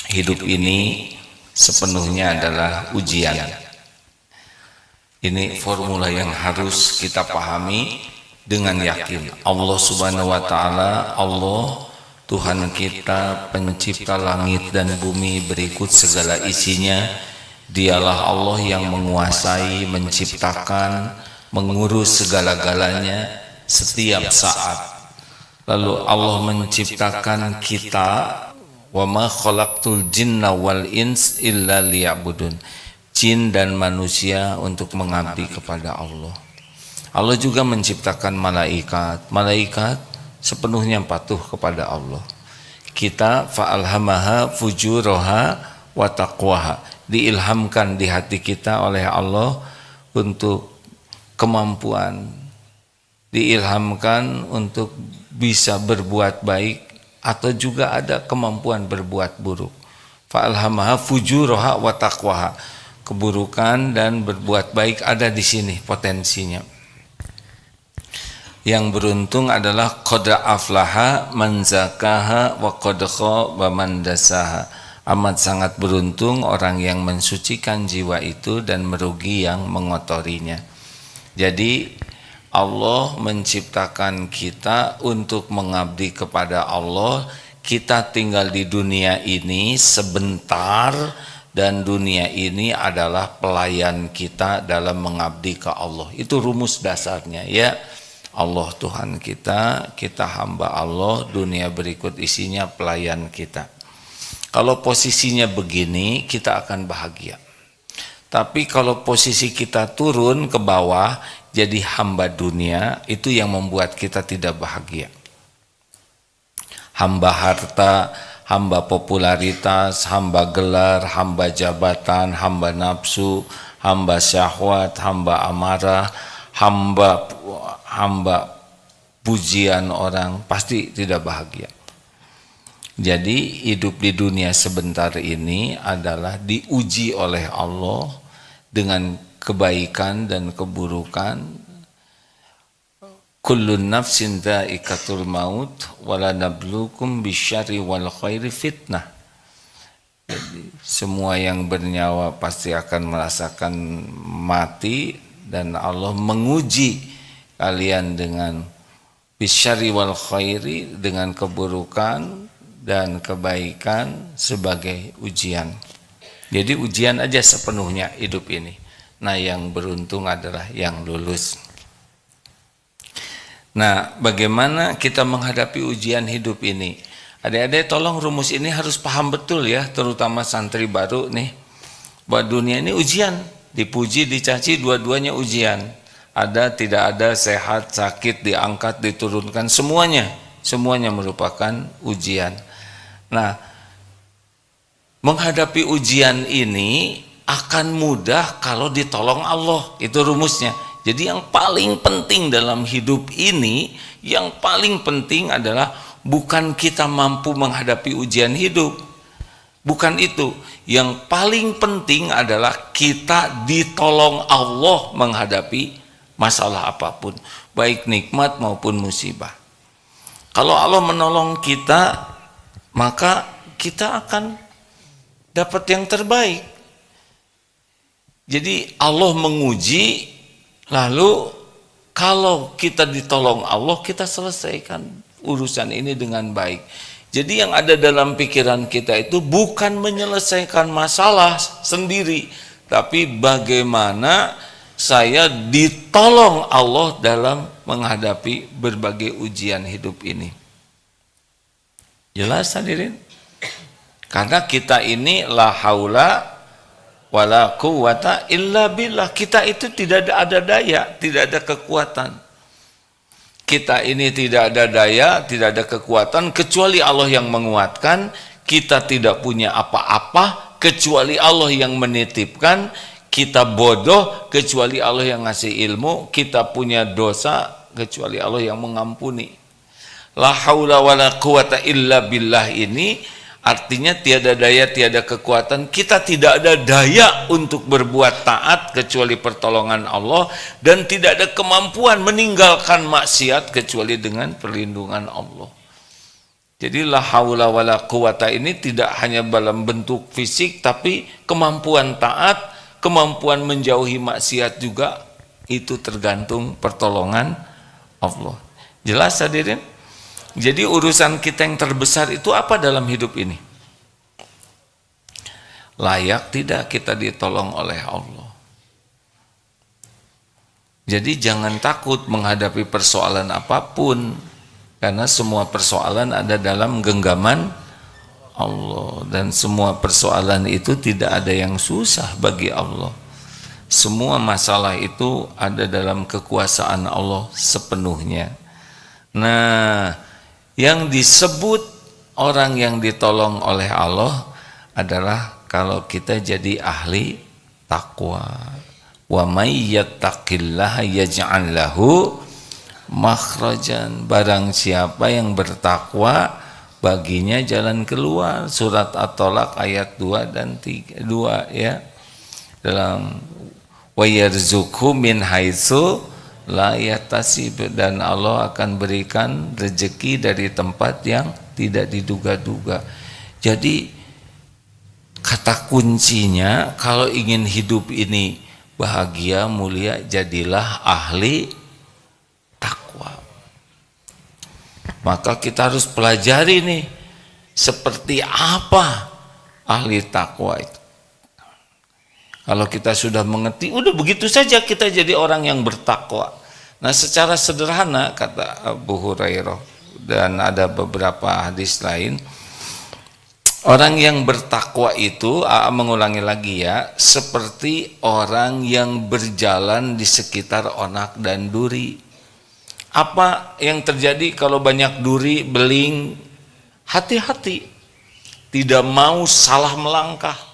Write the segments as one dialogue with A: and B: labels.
A: hidup ini sepenuhnya adalah ujian. Ini formula yang harus kita pahami dengan yakin. Allah Subhanahu wa taala, Allah Tuhan kita, pencipta langit dan bumi berikut segala isinya. Dialah Allah yang menguasai, menciptakan, mengurus segala-galanya setiap saat. Lalu Allah menciptakan kita, wa ma khalaqtul jinna wal ins illa liya'budun. Jin dan manusia untuk mengabdi kepada Allah. Allah juga menciptakan malaikat. Malaikat sepenuhnya patuh kepada Allah. Kita fa'alhamaha fujuraha wa taqwaha. Diilhamkan di hati kita oleh Allah untuk kemampuan. Diilhamkan untuk bisa berbuat baik atau juga ada kemampuan berbuat buruk. Fa'alhamaha fujuraha wa taqwaha. Keburukan dan berbuat baik ada di sini potensinya. Yang beruntung adalah qad aflaha man zakaha wa qad khaba man dasaha. Amat sangat beruntung orang yang mensucikan jiwa itu dan merugi yang mengotorinya. Jadi Allah menciptakan kita untuk mengabdi kepada Allah. Kita tinggal di dunia ini sebentar, dan dunia ini adalah pelayan kita dalam mengabdi ke Allah. Itu rumus dasarnya ya. Allah Tuhan kita, kita hamba Allah, dunia berikut isinya pelayan kita. Kalau posisinya begini, kita akan bahagia. Tapi kalau posisi kita turun ke bawah, jadi hamba dunia, itu yang membuat kita tidak bahagia. Hamba harta, hamba popularitas, hamba gelar, hamba jabatan, hamba nafsu, hamba syahwat, hamba amarah, hamba pujian orang, pasti tidak bahagia. Jadi hidup di dunia sebentar ini adalah diuji oleh Allah dengan kebaikan dan keburukan. Kullun nafsin dha'iqatul maut wala nabluukum bisyarri wal khairi fitnah. Jadi semua yang bernyawa pasti akan merasakan mati, dan Allah menguji kalian dengan bisyarri wal khairi, dengan keburukan dan kebaikan sebagai ujian. Jadi ujian aja sepenuhnya hidup ini. Nah, yang beruntung adalah yang lulus. Nah, bagaimana kita menghadapi ujian hidup ini? Adik-adik tolong rumus ini harus paham betul ya, terutama santri baru nih. Bahwa dunia ini ujian, dipuji, dicaci, dua-duanya ujian. Ada, tidak ada, sehat, sakit, diangkat, diturunkan, semuanya merupakan ujian. Nah, menghadapi ujian ini akan mudah kalau ditolong Allah, itu rumusnya. Jadi yang paling penting dalam hidup ini, yang paling penting adalah bukan kita mampu menghadapi ujian hidup. Bukan itu. Yang paling penting adalah kita ditolong Allah menghadapi masalah apapun, baik nikmat maupun musibah. Kalau Allah menolong kita, maka kita akan dapat yang terbaik. Jadi Allah menguji, lalu kalau kita ditolong Allah, kita selesaikan urusan ini dengan baik. Jadi yang ada dalam pikiran kita itu bukan menyelesaikan masalah sendiri, tapi bagaimana saya ditolong Allah dalam menghadapi berbagai ujian hidup ini. Jelas hadirin? Karena kita ini la haula wala quwata illa billah. Kita itu tidak ada daya, tidak ada kekuatan. Kita ini tidak ada daya, tidak ada kekuatan kecuali Allah yang menguatkan. Kita tidak punya apa-apa kecuali Allah yang menitipkan. Kita bodoh kecuali Allah yang ngasih ilmu. Kita punya dosa kecuali Allah yang mengampuni. La haula wala quwata illa billah ini artinya tiada daya, tiada kekuatan. Kita tidak ada daya untuk berbuat taat kecuali pertolongan Allah, dan tidak ada kemampuan meninggalkan maksiat kecuali dengan perlindungan Allah. Jadi la haula wala quwata ini tidak hanya dalam bentuk fisik, tapi kemampuan taat, kemampuan menjauhi maksiat juga itu tergantung pertolongan Allah. Jelas hadirin? Jadi urusan kita yang terbesar itu apa dalam hidup ini? Layak tidak kita ditolong oleh Allah. Jadi jangan takut menghadapi persoalan apapun, karena semua persoalan ada dalam genggaman Allah, dan semua persoalan itu tidak ada yang susah bagi Allah. Semua masalah itu ada dalam kekuasaan Allah sepenuhnya. Nah, yang disebut orang yang ditolong oleh Allah adalah kalau kita jadi ahli takwa. Wa may yattaqillaha yaj'al lahu makhrajan. Barang siapa yang bertakwa, baginya jalan keluar. Surat At-Tolak ayat 2 dan 2 ya. Dalam wa yarzuqhu min haitsu la yahtasib, dan Allah akan berikan rezeki dari tempat yang tidak diduga-duga. Jadi kata kuncinya kalau ingin hidup ini bahagia, mulia, jadilah ahli takwa. Maka kita harus pelajari nih, seperti apa ahli takwa itu. Kalau kita sudah mengerti, udah begitu saja kita jadi orang yang bertakwa. Nah, secara sederhana kata Abu Hurairah dan ada beberapa hadis lain, orang yang bertakwa itu, mengulangi lagi ya, seperti orang yang berjalan di sekitar onak dan duri. Apa yang terjadi kalau banyak duri, beling? Hati-hati, tidak mau salah melangkah.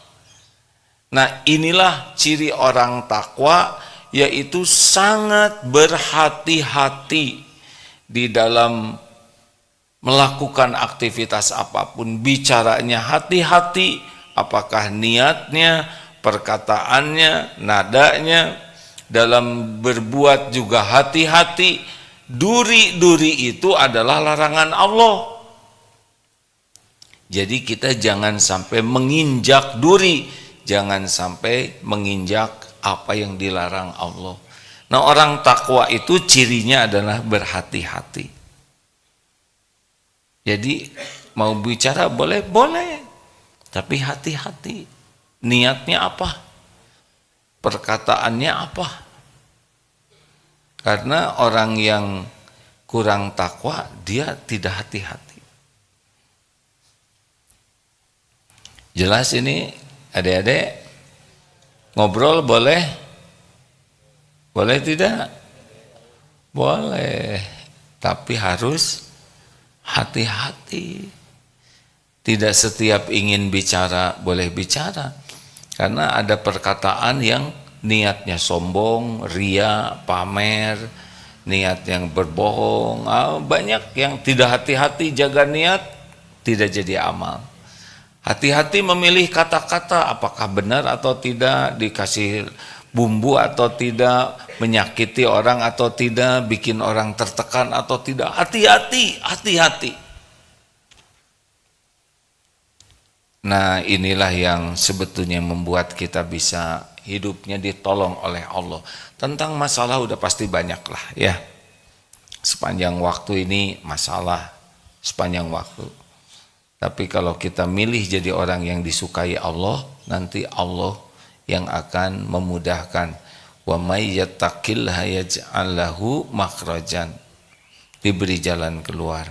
A: Nah, inilah ciri orang takwa, yaitu sangat berhati-hati di dalam melakukan aktivitas apapun. Bicaranya hati-hati, apakah niatnya, perkataannya, nadanya. Dalam berbuat juga hati-hati. Duri-duri itu adalah larangan Allah. Jadi kita jangan sampai menginjak duri, jangan sampai menginjak apa yang dilarang Allah. Nah, orang takwa itu cirinya adalah berhati-hati. Jadi mau bicara boleh, tapi hati-hati. Niatnya apa? Perkataannya apa? Karena orang yang kurang takwa, dia tidak hati-hati. Jelas ini adik-adik? Ngobrol boleh? Boleh tidak? Boleh, tapi harus hati-hati. Tidak setiap ingin bicara boleh bicara, karena ada perkataan yang niatnya sombong, ria, pamer, niat yang berbohong. Banyak yang tidak hati-hati jaga niat, tidak jadi amal. Hati-hati memilih kata-kata, apakah benar atau tidak, dikasih bumbu atau tidak, menyakiti orang atau tidak, bikin orang tertekan atau tidak. Hati-hati, hati-hati. Nah, inilah yang sebetulnya membuat kita bisa hidupnya ditolong oleh Allah. Tentang masalah udah pasti banyak lah ya. Sepanjang waktu ini masalah, sepanjang waktu. Tapi kalau kita milih jadi orang yang disukai Allah, nanti Allah yang akan memudahkan. Wa may yattaqillaha yaj'al lahu makhrajan. Diberi jalan keluar.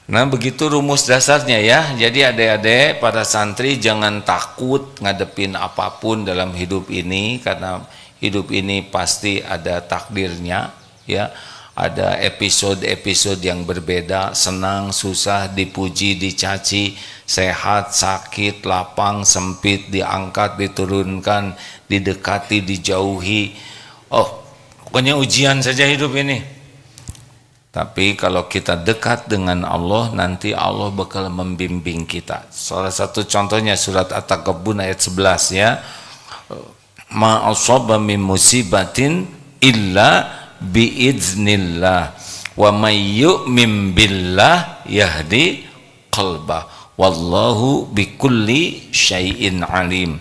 A: Nah, begitu rumus dasarnya ya. Jadi adik-adik, para santri jangan takut ngadepin apapun dalam hidup ini, karena hidup ini pasti ada takdirnya ya. Ada episode-episode yang berbeda, senang, susah, dipuji, dicaci, sehat, sakit, lapang, sempit, diangkat, diturunkan, didekati, dijauhi. Oh, pokoknya ujian saja hidup ini. Tapi kalau kita dekat dengan Allah, nanti Allah bakal membimbing kita. Salah satu contohnya surat At-Taghabun ayat 11 ya. Ma asaba min musibatin illa biiznillah Wa may yu'min billah yahdi qalbah. Wallahu bikulli syai'in alim.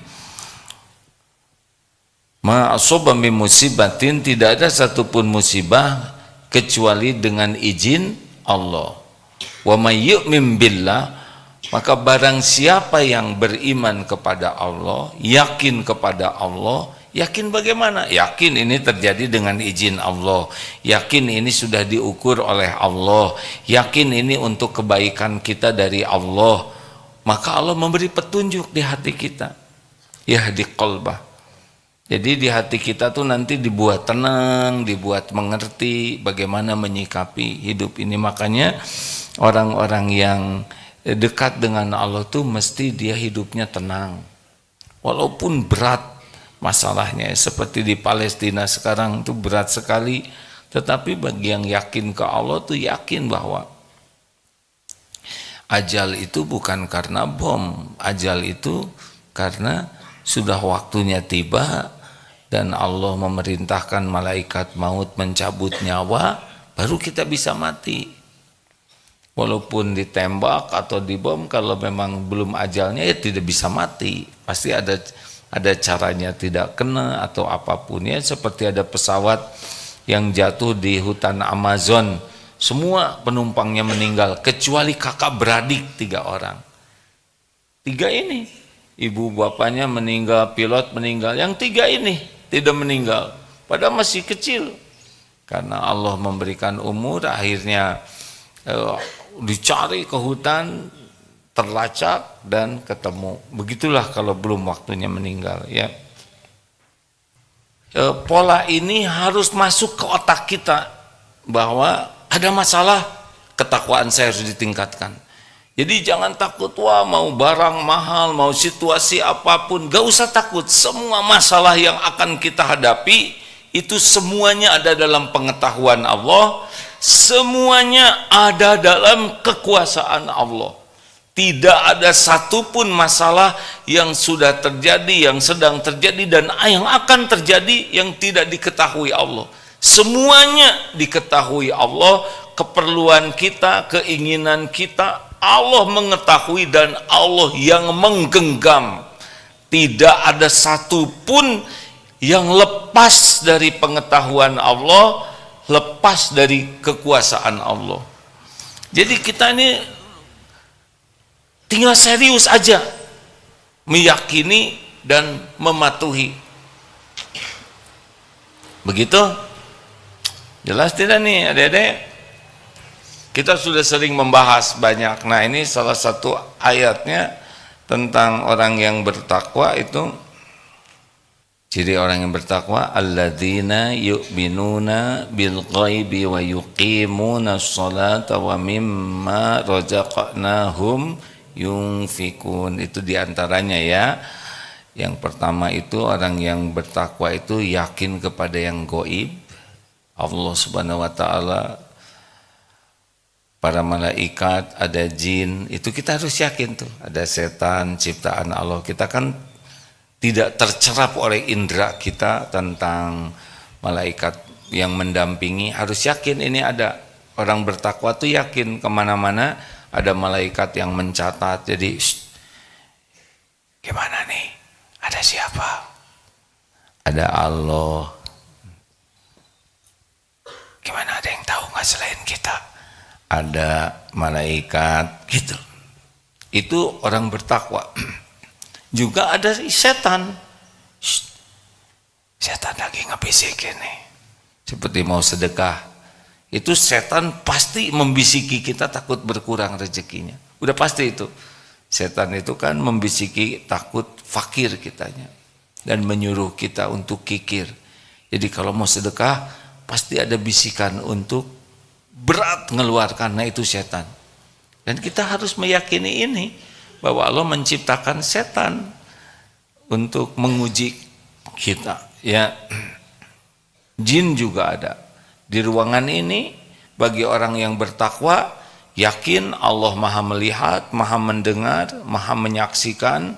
A: Ma asaba min musibatin, tidak ada satupun musibah kecuali dengan izin Allah. Wa may yu'min billah, maka barang siapa yang beriman kepada Allah, yakin kepada Allah, yakin bagaimana? Yakin ini terjadi dengan izin Allah, yakin ini sudah diukur oleh Allah, yakin ini untuk kebaikan kita dari Allah, maka Allah memberi petunjuk di hati kita, yahdi qalbah. Jadi di hati kita tuh nanti dibuat tenang, dibuat mengerti bagaimana menyikapi hidup ini. Makanya orang-orang yang dekat dengan Allah tuh mesti dia hidupnya tenang. Walaupun berat masalahnya, seperti di Palestina sekarang itu berat sekali. Tetapi bagi yang yakin ke Allah tuh yakin bahwa ajal itu bukan karena bom. Ajal itu karena sudah waktunya tiba, dan Allah memerintahkan malaikat maut mencabut nyawa, baru kita bisa mati. Walaupun ditembak atau dibom, kalau memang belum ajalnya ya tidak bisa mati. Pasti ada caranya tidak kena atau apapun ya. Seperti ada pesawat yang jatuh di hutan Amazon, semua penumpangnya meninggal kecuali kakak beradik 3 orang. 3 ini, ibu bapaknya meninggal, pilot meninggal, yang 3 ini tidak meninggal, padahal masih kecil. Karena Allah memberikan umur, akhirnya dicari ke hutan, terlacak dan ketemu. Begitulah kalau belum waktunya meninggal ya. Pola ini harus masuk ke otak kita bahwa ada masalah, ketakwaan saya harus ditingkatkan. Jadi jangan takut, wah mau barang mahal, mau situasi apapun, gak usah takut. Semua masalah yang akan kita hadapi, itu semuanya ada dalam pengetahuan Allah, semuanya ada dalam kekuasaan Allah. Tidak ada satupun masalah yang sudah terjadi, yang sedang terjadi, dan yang akan terjadi yang tidak diketahui Allah. Semuanya diketahui Allah, keperluan kita, keinginan kita, Allah mengetahui dan Allah yang menggenggam. Tidak ada satupun yang lepas dari pengetahuan Allah, lepas dari kekuasaan Allah. Jadi kita ini tinggal serius aja meyakini dan mematuhi. Begitu? Jelas tidak nih adik-adik? Kita sudah sering membahas banyak. Nah, ini salah satu ayatnya tentang orang yang bertakwa itu. Ciri orang yang bertakwa, alladzina yu'minuna bil ghaibi wa yuqimuna sholata wa mimma razaqnahum yunfikun. Itu diantaranya ya. Yang pertama itu orang yang bertakwa itu yakin kepada yang gaib, Allah Subhanahu wa taala, para malaikat, ada jin, itu kita harus yakin tuh. Ada setan, ciptaan Allah. Kita kan tidak tercerap oleh indera kita tentang malaikat yang mendampingi. Harus yakin ini ada. Orang bertakwa tuh yakin kemana-mana ada malaikat yang mencatat. Jadi gimana nih? Ada siapa? Ada Allah. Gimana, ada yang tahu nggak selain kita? Ada malaikat gitu. Itu orang bertakwa. Juga ada setan. Setan lagi ngebisikin nih. Seperti mau sedekah. Itu setan pasti membisiki kita takut berkurang rezekinya. Udah pasti itu. Setan itu kan membisiki takut fakir kitanya dan menyuruh kita untuk kikir. Jadi kalau mau sedekah pasti ada bisikan untuk berat ngeluarkan, nah itu setan. Dan kita harus meyakini ini bahwa Allah menciptakan setan untuk menguji kita ya. Jin juga ada di ruangan ini. Bagi orang yang bertakwa yakin Allah maha melihat, maha mendengar, maha menyaksikan,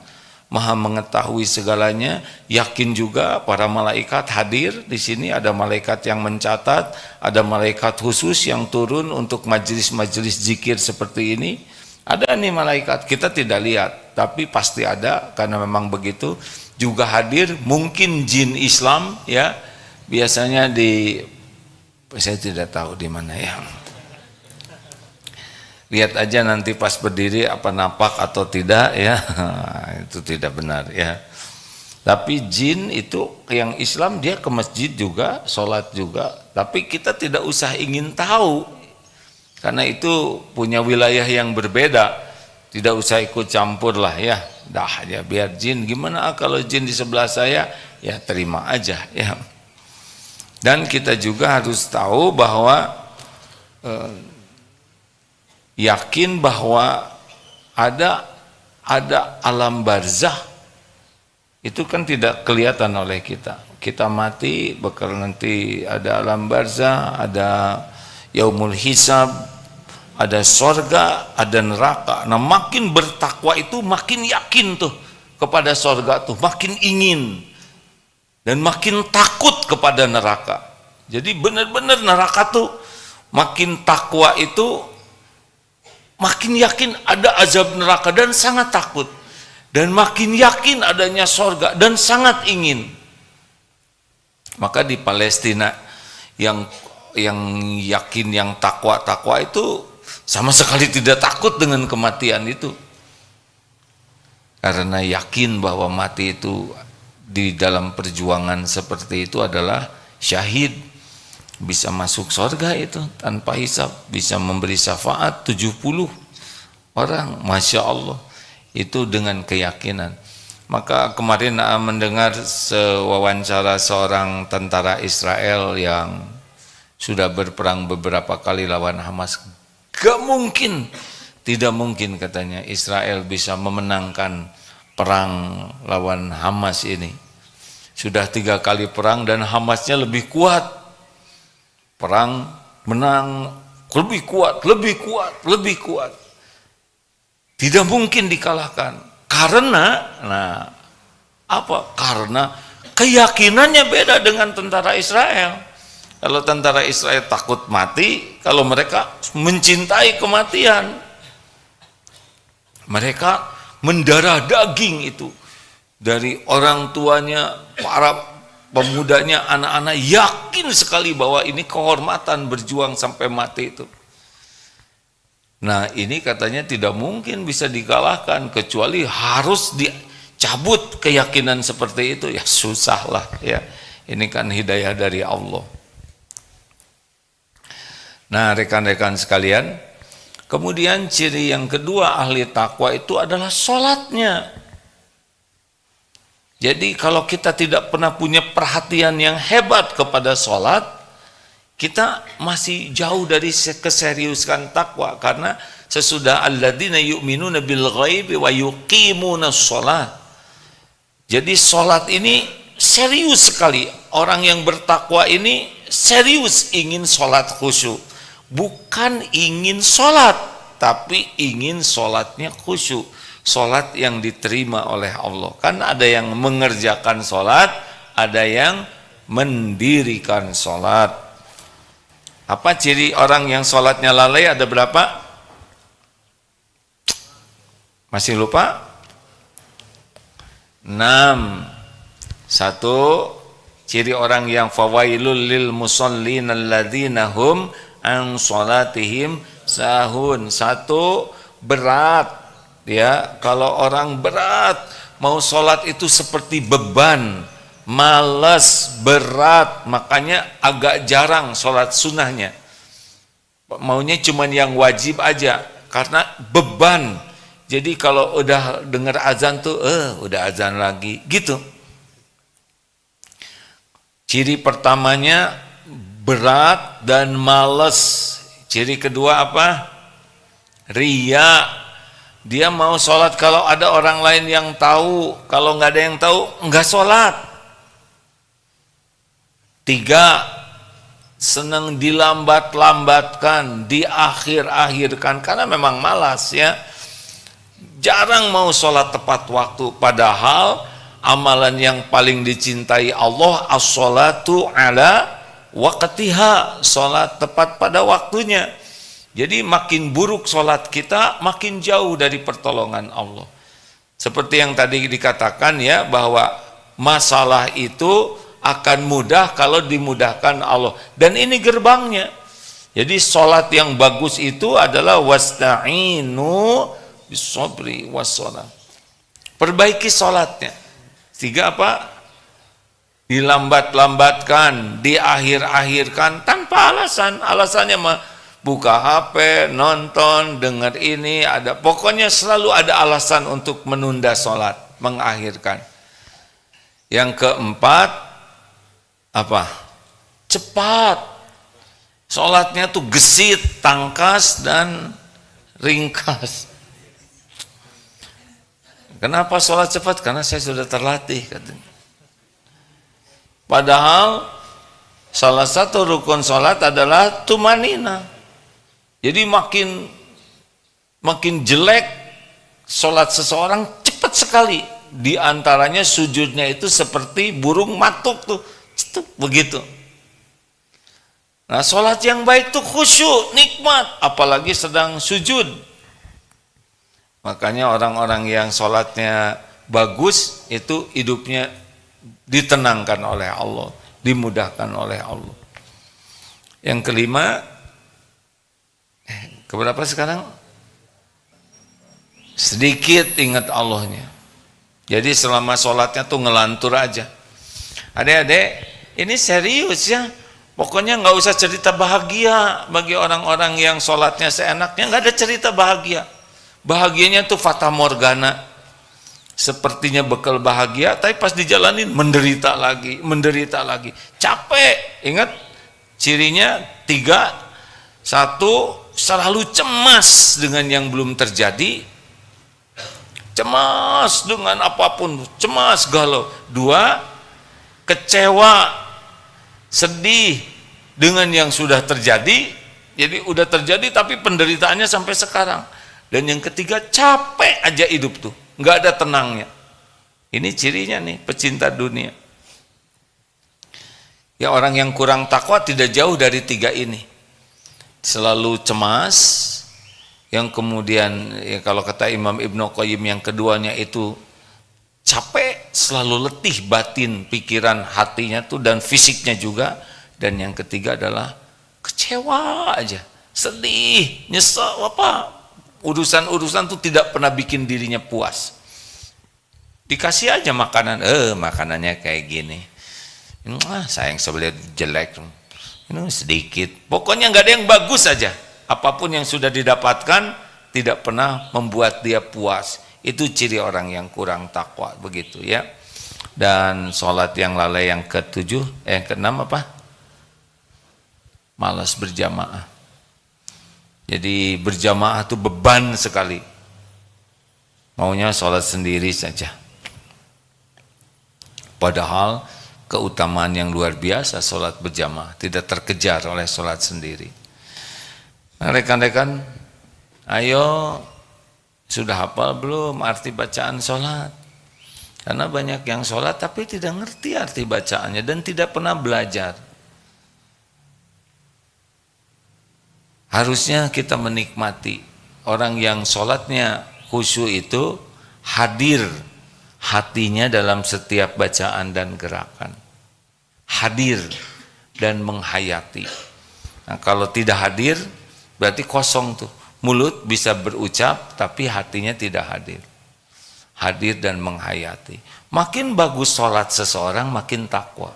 A: Maha mengetahui segalanya. Yakin juga para malaikat hadir di sini, ada malaikat yang mencatat, ada malaikat khusus yang turun untuk majelis-majelis zikir seperti ini. Ada nih malaikat, kita tidak lihat, tapi pasti ada karena memang begitu. Juga hadir mungkin jin Islam ya. Biasanya saya tidak tahu di mana ya. Lihat aja nanti pas berdiri apa napak atau tidak ya. Itu tidak benar ya. Tapi jin itu yang Islam dia ke masjid juga, sholat juga. Tapi kita tidak usah ingin tahu, karena itu punya wilayah yang berbeda. Tidak usah ikut campur lah ya. Dah ya, biar jin gimana kalau jin di sebelah saya, ya terima aja ya. Dan kita juga harus tahu bahwa yakin bahwa ada alam barzah itu kan tidak kelihatan oleh kita. Kita mati bakal nanti ada alam barzah, ada yaumul hisab, ada sorga, ada neraka. Nah makin bertakwa itu makin yakin tuh kepada sorga tuh, makin ingin dan makin takut kepada neraka. Jadi benar-benar neraka tuh makin takwa itu makin yakin ada azab neraka dan sangat takut, dan makin yakin adanya sorga dan sangat ingin. Maka di Palestina yang yakin, yang takwa itu sama sekali tidak takut dengan kematian itu, karena yakin bahwa mati itu di dalam perjuangan seperti itu adalah syahid, bisa masuk surga itu tanpa hisab, bisa memberi syafaat 70 orang, Masya Allah, itu dengan keyakinan. Maka kemarin mendengar wawancara seorang tentara Israel yang sudah berperang beberapa kali lawan Hamas. Gak mungkin, tidak mungkin katanya Israel bisa memenangkan perang lawan Hamas ini. Sudah 3 kali perang dan Hamasnya lebih kuat. Perang menang lebih kuat. Tidak mungkin dikalahkan. Karena karena keyakinannya beda dengan tentara Israel. Kalau tentara Israel takut mati, kalau mereka mencintai kematian, mereka mendarah daging itu dari orang tuanya, para pemudanya, anak-anak, yakin sekali bahwa ini kehormatan berjuang sampai mati itu. Nah ini katanya tidak mungkin bisa dikalahkan, kecuali harus dicabut keyakinan seperti itu. Ya susah lah ya, ini kan hidayah dari Allah. Nah rekan-rekan sekalian, kemudian ciri yang kedua ahli takwa itu adalah sholatnya. Jadi kalau kita tidak pernah punya perhatian yang hebat kepada sholat, kita masih jauh dari keseriusan takwa. Karena sesudah alladzina yu'minuna bil ghaibi wa yuqimuna sholat. Jadi sholat ini serius sekali. Orang yang bertakwa ini serius ingin sholat khusyuk. Bukan ingin sholat, tapi ingin sholatnya khusyuk. Sholat yang diterima oleh Allah. Kan ada yang mengerjakan sholat, ada yang mendirikan sholat. Apa ciri orang yang sholatnya lalai? Ada berapa? Masih lupa? 6. 1. Ciri orang yang fawailul lil musallin alladzina hum an sholatihim sahun. 1. Berat. Ya, kalau orang berat mau sholat itu seperti beban, malas, berat, makanya agak jarang sholat sunnahnya. Maunya cuman yang wajib aja, karena beban. Jadi kalau udah dengar azan tuh, udah azan lagi, gitu. Ciri pertamanya berat dan malas. Ciri kedua apa? Riya. Dia mau sholat kalau ada orang lain yang tahu, kalau nggak ada yang tahu nggak sholat. 3. Senang dilambat-lambatkan, diakhir-akhirkan karena memang malas ya. jarang mau sholat tepat waktu, padahal amalan yang paling dicintai Allah as-sholatu ala waqtiha, sholat tepat pada waktunya. Jadi makin buruk sholat kita, makin jauh dari pertolongan Allah. Seperti yang tadi dikatakan ya, bahwa masalah itu akan mudah kalau dimudahkan Allah, dan ini gerbangnya. Jadi sholat yang bagus itu adalah wasta'inu bisabri wassalah. Perbaiki sholatnya. Tiga apa? Dilambat-lambatkan, diakhir-akhirkan tanpa alasan. Alasannya mah buka HP, nonton, dengar ini, ada, pokoknya selalu ada alasan untuk menunda sholat, mengakhirkan. Yang keempat apa? Cepat. Sholatnya tuh gesit, tangkas, dan ringkas. Kenapa sholat cepat? Karena saya sudah terlatih katanya. Padahal salah satu rukun sholat adalah tumanina. Jadi makin jelek sholat seseorang cepat sekali. Di antaranya sujudnya itu seperti burung matuk tuh, begitu. Nah, sholat yang baik tuh khusyuk, nikmat, apalagi sedang sujud. Makanya orang-orang yang sholatnya bagus itu hidupnya ditenangkan oleh Allah, dimudahkan oleh Allah. Yang kelima, keberapa sekarang? Sedikit ingat Allahnya. Jadi selama sholatnya tuh ngelantur aja. Adik-adik, ini serius ya. Pokoknya nggak usah cerita bahagia bagi orang-orang yang sholatnya seenaknya, nggak ada cerita bahagia. Bahagianya tuh fata morgana, sepertinya bekal bahagia, tapi pas dijalanin menderita lagi, capek. Ingat cirinya 3, 1, selalu cemas dengan yang belum terjadi, cemas dengan apapun, cemas galau. 2, kecewa, sedih dengan yang sudah terjadi, jadi udah terjadi tapi penderitaannya sampai sekarang. Dan yang ketiga, capek aja hidup tuh, nggak ada tenangnya. Ini cirinya nih pecinta dunia. Ya, orang yang kurang takwa tidak jauh dari 3 ini. Selalu cemas, yang kemudian ya kalau kata Imam Ibnu Qayyim yang keduanya itu capek, selalu letih batin, pikiran, hatinya tuh, dan fisiknya juga. Dan yang ketiga adalah kecewa aja, sedih, nyesel, apa, urusan-urusan tuh tidak pernah bikin dirinya puas. Dikasih aja makanan, makanannya kayak gini, sayang sebelah jelek, ini sedikit, pokoknya nggak ada yang bagus aja. Apapun yang sudah didapatkan tidak pernah membuat dia puas. Itu ciri orang yang kurang takwa, begitu ya. Dan sholat yang lalai yang ke-7, yang ke-6 apa? Malas berjamaah. Jadi berjamaah itu beban sekali. Maunya sholat sendiri saja. Padahal keutamaan yang luar biasa sholat berjamaah, tidak terkejar oleh sholat sendiri. Nah, rekan-rekan, ayo, sudah hafal belum arti bacaan sholat? Karena banyak yang sholat tapi tidak ngerti arti bacaannya dan tidak pernah belajar. Harusnya kita menikmati orang yang sholatnya khusyuk itu hadir hatinya dalam setiap bacaan dan gerakan. Hadir dan menghayati. Nah, kalau tidak hadir berarti kosong tuh. Mulut bisa berucap tapi hatinya tidak hadir. Hadir dan menghayati. Makin bagus sholat seseorang makin takwa.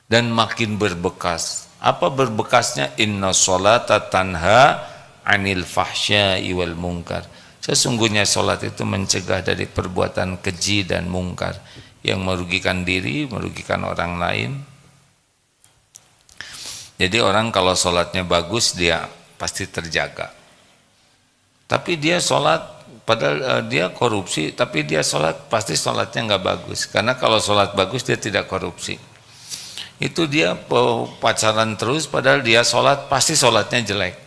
A: Dan makin berbekas. Apa berbekasnya? Inna sholata tanha anil fahsya'i wal munkar. Sesungguhnya sholat itu mencegah dari perbuatan keji dan mungkar. Yang merugikan diri, merugikan orang lain. Jadi orang kalau sholatnya bagus dia pasti terjaga. Tapi dia sholat, padahal dia korupsi, tapi dia sholat pasti sholatnya nggak bagus. Karena kalau sholat bagus dia tidak korupsi. Itu dia pacaran terus, padahal dia sholat pasti sholatnya jelek.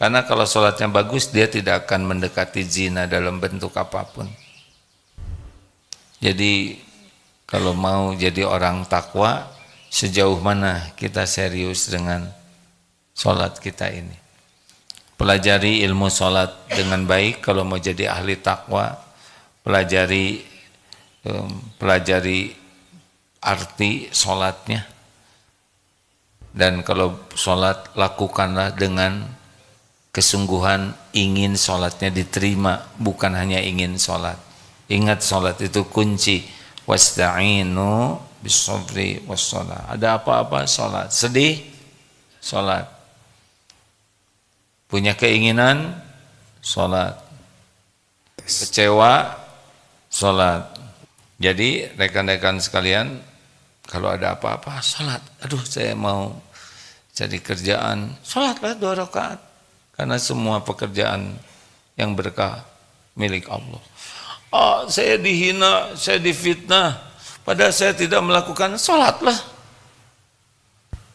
A: Karena kalau sholatnya bagus, dia tidak akan mendekati zina dalam bentuk apapun. Jadi kalau mau jadi orang takwa, sejauh mana kita serius dengan sholat kita ini. Pelajari ilmu sholat dengan baik kalau mau jadi ahli takwa. Pelajari arti sholatnya. Dan kalau sholat, lakukanlah dengan kesungguhan ingin sholatnya diterima, bukan hanya ingin sholat. Ingat sholat itu kunci. Wasta'inu bis-sabri was-shalah. Ada apa-apa sholat. Sedih, sholat. Punya keinginan, sholat. Kecewa, sholat. Jadi rekan-rekan sekalian, kalau ada apa-apa, sholat. Aduh, saya mau cari kerjaan, sholatlah 2 rakaat. Karena semua pekerjaan yang berkah milik Allah. Saya dihina, saya difitnah, padahal saya tidak melakukan, sholatlah.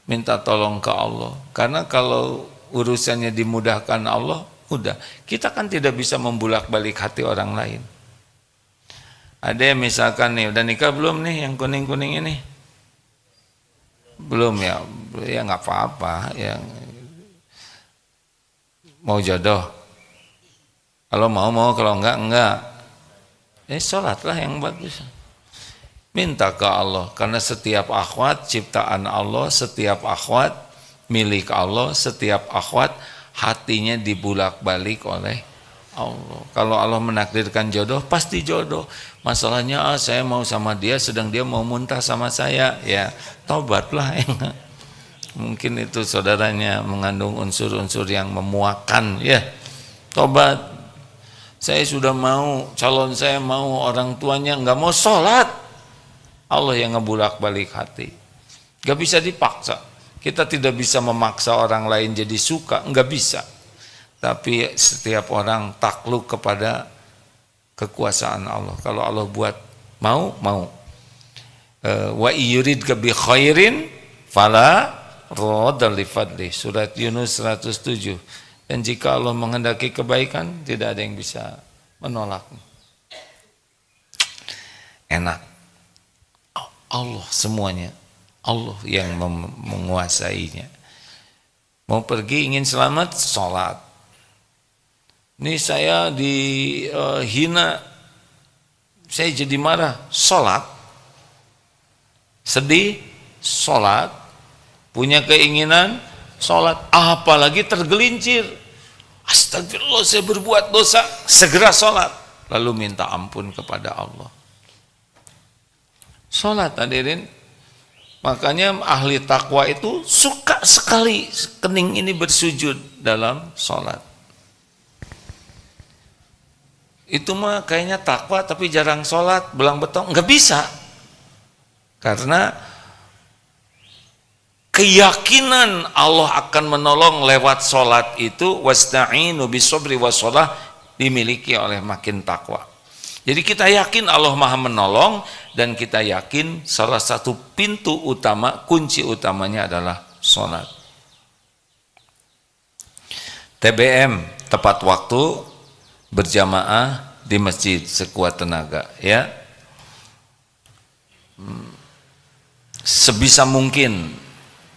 A: Minta tolong ke Allah. Karena kalau urusannya dimudahkan Allah, udah. Kita kan tidak bisa membulak-balik hati orang lain. Ada yang misalkan nih, udah nikah belum nih yang kuning-kuning ini? Belum ya, ya nggak apa-apa. Yang mau jodoh, kalau mau, kalau enggak. Sholatlah yang bagus. Minta ke Allah, karena setiap akhwat ciptaan Allah, setiap akhwat milik Allah, setiap akhwat hatinya dibulak-balik oleh Allah. Kalau Allah menakdirkan jodoh, pasti jodoh. Masalahnya saya mau sama dia, sedang dia mau muntah sama saya, ya tobatlah. Mungkin itu saudaranya mengandung unsur-unsur yang memuakan, ya tobat. Saya sudah mau, calon saya mau, orang tuanya nggak mau sholat. Allah yang ngebulak-balik hati. Nggak bisa dipaksa. Kita tidak bisa memaksa orang lain jadi suka, nggak bisa. Tapi setiap orang takluk kepada kekuasaan Allah. Kalau Allah buat mau. Wa yuridka bi khairin fala radda li fadli. Surat Yunus 107. Dan jika Allah menghendaki kebaikan, tidak ada yang bisa menolak. Enak. Allah semuanya. Allah yang menguasainya. Mau pergi ingin selamat, sholat. Ini saya dihina, saya jadi marah, sholat. Sedih, sholat. Punya keinginan, sholat. Apalagi tergelincir, astagfirullah saya berbuat dosa, segera sholat, lalu minta ampun kepada Allah. Sholat hadirin. Makanya ahli takwa itu suka sekali kening ini bersujud dalam sholat. Itu mah kayaknya takwa tapi jarang sholat, belang betong, nggak bisa. Karena keyakinan Allah akan menolong lewat sholat itu, wasta'inu bis-sabri was-shalah, dimiliki oleh makin takwa. Jadi kita yakin Allah Maha menolong, dan kita yakin salah satu pintu utama, kunci utamanya adalah sholat. TBM, tepat waktu, berjamaah di masjid sekuat tenaga, ya. Sebisa mungkin,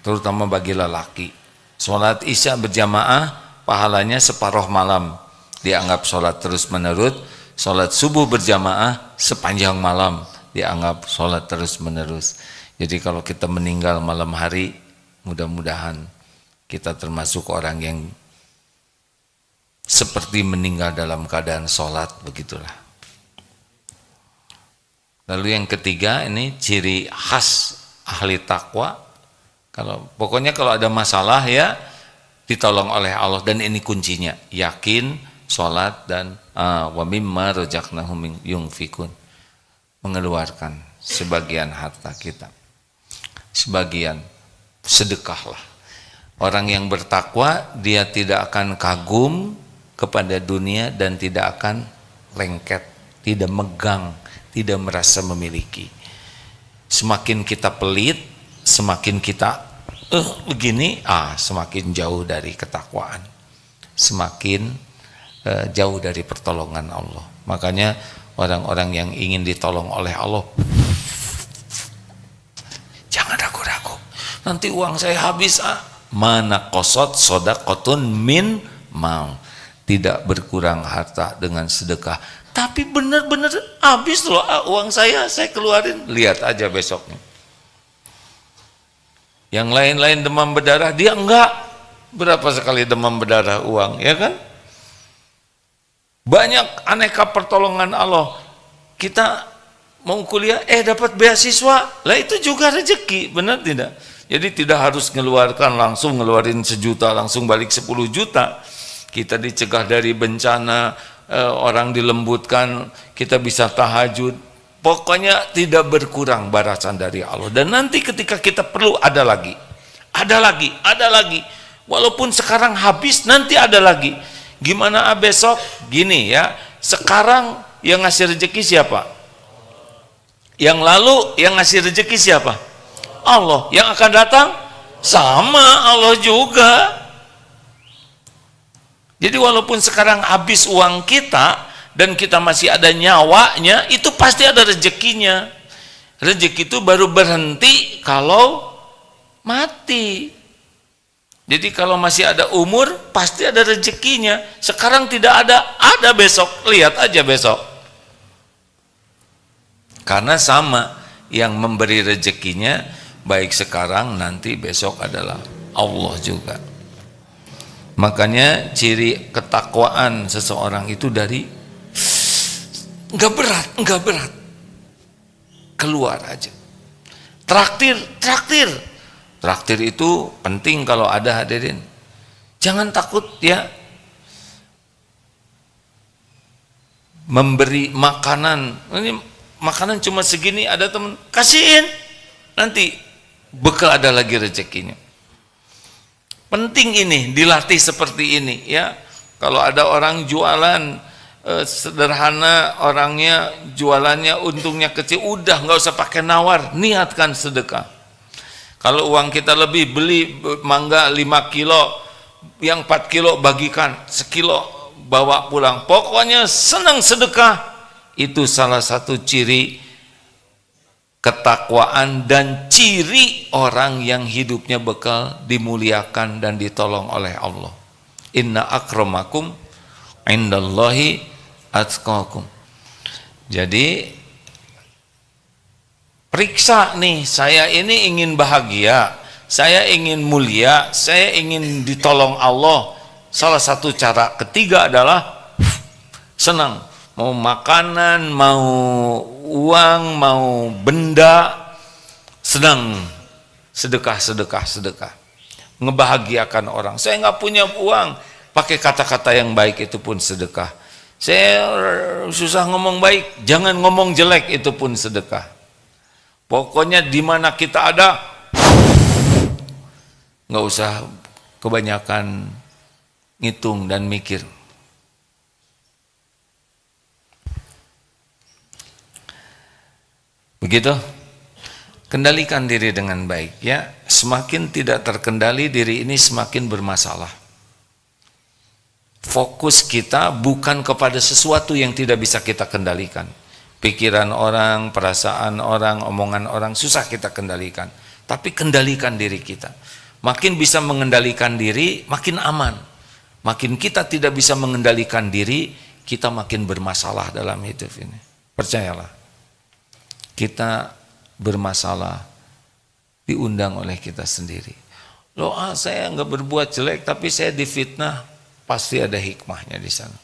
A: terutama bagi lelaki, sholat isya berjamaah pahalanya separuh malam, dianggap sholat terus menerus. Sholat subuh berjamaah sepanjang malam, dianggap sholat terus menerus. Jadi kalau kita meninggal malam hari, mudah-mudahan kita termasuk orang yang seperti meninggal dalam keadaan sholat, begitulah. Lalu yang ketiga, ini ciri khas ahli takwa. Pokoknya kalau ada masalah ya ditolong oleh Allah, dan ini kuncinya, yakin, sholat, dan wa mimma razaqnahum yunfikun, mengeluarkan sebagian harta kita, sebagian sedekahlah. Orang yang bertakwa dia tidak akan kagum kepada dunia dan tidak akan lengket, tidak megang, tidak merasa memiliki. Semakin kita pelit, semakin kita begini, semakin jauh dari ketakwaan. semakin jauh dari pertolongan Allah. Makanya orang-orang yang ingin ditolong oleh Allah, jangan ragu-ragu, nanti uang saya habis. Mana kosot sodakotun min mau, tidak berkurang harta dengan sedekah. Tapi benar-benar habis loh uang saya keluarin. Lihat aja besoknya. Yang lain-lain demam berdarah, dia enggak. Berapa sekali demam berdarah uang, ya kan? Banyak aneka pertolongan Allah. Kita mau kuliah, dapat beasiswa, lah itu juga rezeki, benar tidak? Jadi tidak harus langsung ngeluarin 1 juta, langsung balik 10 juta. Kita dicegah dari bencana, orang dilembutkan, kita bisa tahajud. Pokoknya tidak berkurang balasan dari Allah. Dan nanti ketika kita perlu ada lagi. Walaupun sekarang habis, nanti ada lagi. Gimana besok? Gini ya, sekarang yang ngasih rezeki siapa? Yang lalu yang ngasih rezeki siapa? Allah. Yang akan datang sama Allah juga. Jadi walaupun sekarang habis uang kita dan kita masih ada nyawanya, itu pasti ada rezekinya. Rezeki itu baru berhenti kalau mati. Jadi kalau masih ada umur pasti ada rezekinya. Sekarang tidak ada besok. Lihat aja besok. Karena sama, yang memberi rezekinya baik sekarang nanti besok adalah Allah juga. Makanya ciri ketakwaan seseorang itu dari enggak berat, keluar aja. Traktir itu penting kalau ada, hadirin. Jangan takut ya, memberi makanan. Ini makanan cuma segini, ada teman kasihin, nanti bekal ada lagi rezekinya. Penting ini dilatih seperti ini ya. Kalau ada orang jualan sederhana, orangnya jualannya untungnya kecil, udah nggak usah pakai nawar, niatkan sedekah. Kalau uang kita lebih, beli mangga 5 kilo, yang 4 kilo bagikan, 1 kilo bawa pulang. Pokoknya senang sedekah. Itu salah satu ciri ketakwaan dan ciri orang yang hidupnya bekal dimuliakan dan ditolong oleh Allah. Inna akramakum indallahi atqakum. Jadi periksa nih, saya ini ingin bahagia, saya ingin mulia, saya ingin ditolong Allah. Salah satu cara ketiga adalah senang. Mau makanan, mau uang, mau benda, senang sedekah. Ngebahagiakan orang. Saya nggak punya uang, pakai kata-kata yang baik, itu pun sedekah. Saya susah ngomong baik, jangan ngomong jelek, itu pun sedekah. Pokoknya di mana kita ada, nggak usah kebanyakan ngitung dan mikir. Begitu, kendalikan diri dengan baik ya. Semakin tidak terkendali diri ini, semakin bermasalah. Fokus kita bukan kepada sesuatu yang tidak bisa kita kendalikan. Pikiran orang, perasaan orang, omongan orang susah kita kendalikan. Tapi kendalikan diri kita. Makin bisa mengendalikan diri, makin aman. Makin kita tidak bisa mengendalikan diri, kita makin bermasalah dalam hidup ini. Percayalah. Kita bermasalah diundang oleh kita sendiri. Loh, saya nggak berbuat jelek tapi saya difitnah, pasti ada hikmahnya di sana.